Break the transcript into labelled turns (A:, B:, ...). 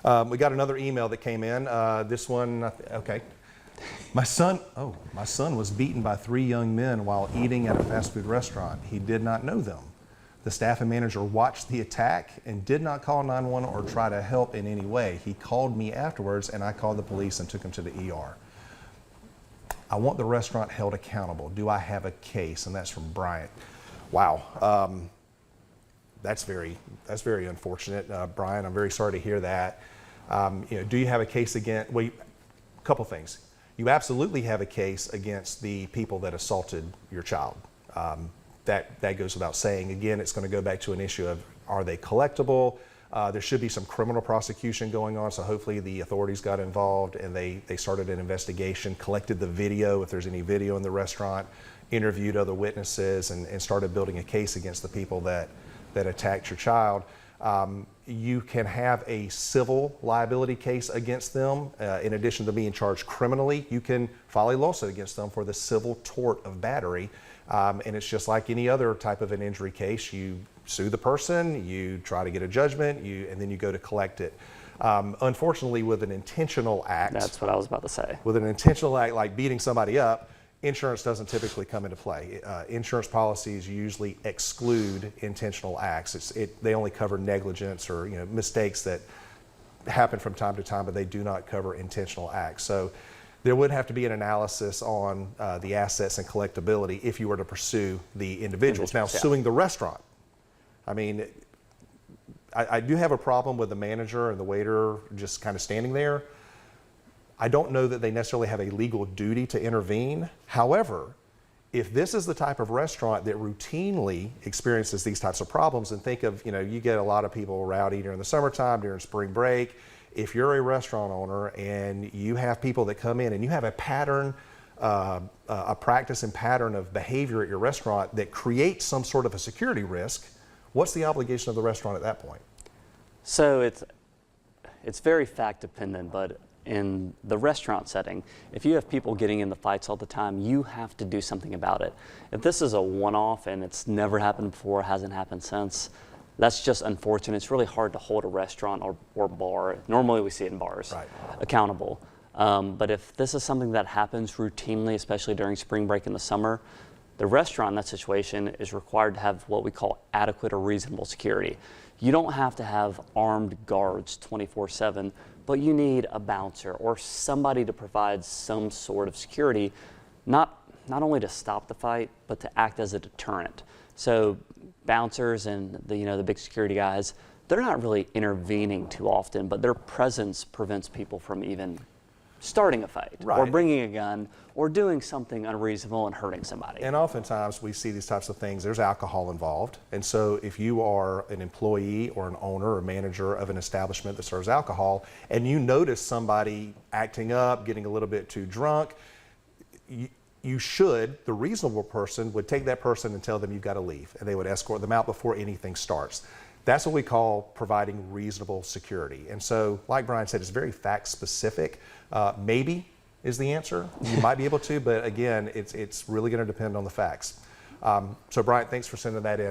A: We got another email that came in. This one, okay. My son was beaten by 3 young men while eating at a fast food restaurant. He did not know them. The staff and manager watched the attack and did not call 911 or try to help in any way. He called me afterwards and I called the police and took him to the ER. I want the restaurant held accountable. Do I have a case? And that's from Bryant. Wow. That's very unfortunate, Brian. I'm very sorry to hear that. Do you have a case against? Well, a couple things. You absolutely have a case against the people that assaulted your child. That goes without saying. Again, it's going to go back to an issue of, are they collectible? There should be some criminal prosecution going on, so hopefully the authorities got involved and they started an investigation, collected the video, if there's any video in the restaurant, interviewed other witnesses, and started building a case against the people that attacked your child. You can have a civil liability case against them. In addition to being charged criminally, you can file a lawsuit against them for the civil tort of battery. And it's just like any other type of an injury case. You sue the person, you try to get a judgment, and then you go to collect it. Unfortunately, with an intentional act.
B: That's what I was about to say.
A: With an intentional act like beating somebody up, insurance doesn't typically come into play. Insurance policies usually exclude intentional acts. They only cover negligence or mistakes that happen from time to time, but they do not cover intentional acts. So there would have to be an analysis on the assets and collectability if you were to pursue the individuals. Now, suing the restaurant, I mean, I do have a problem with the manager and the waiter just kind of standing there. I don't know that they necessarily have a legal duty to intervene. However, if this is the type of restaurant that routinely experiences these types of problems, and think of, you get a lot of people rowdy during the summertime, during spring break. If you're a restaurant owner and you have people that come in and you have a pattern, a practice and pattern of behavior at your restaurant that creates some sort of a security risk, what's the obligation of the restaurant at that point?
B: So it's very fact dependent, but in the restaurant setting, if you have people getting in the fights all the time, you have to do something about it. If this is a one-off and it's never happened before, hasn't happened since, that's just unfortunate. It's really hard to hold a restaurant or bar, normally we see it in bars, right, accountable. But if this is something that happens routinely, especially during spring break in the summer, the restaurant in that situation is required to have what we call adequate or reasonable security. You don't have to have armed guards 24/7, but you need a bouncer or somebody to provide some sort of security, not only to stop the fight, but to act as a deterrent. So bouncers and the big security guys, they're not really intervening too often, but their presence prevents people from even starting a fight, right, or bringing a gun or doing something unreasonable and hurting somebody.
A: And oftentimes we see these types of things, there's alcohol involved. And so if you are an employee or an owner or manager of an establishment that serves alcohol and you notice somebody acting up, getting a little bit too drunk, you should, the reasonable person would take that person and tell them you've got to leave, and they would escort them out before anything starts. That's what we call providing reasonable security. And so, like Brian said, it's very fact specific. Maybe is the answer. You might be able to, but again, it's really going to depend on the facts. So Brian, thanks for sending that in.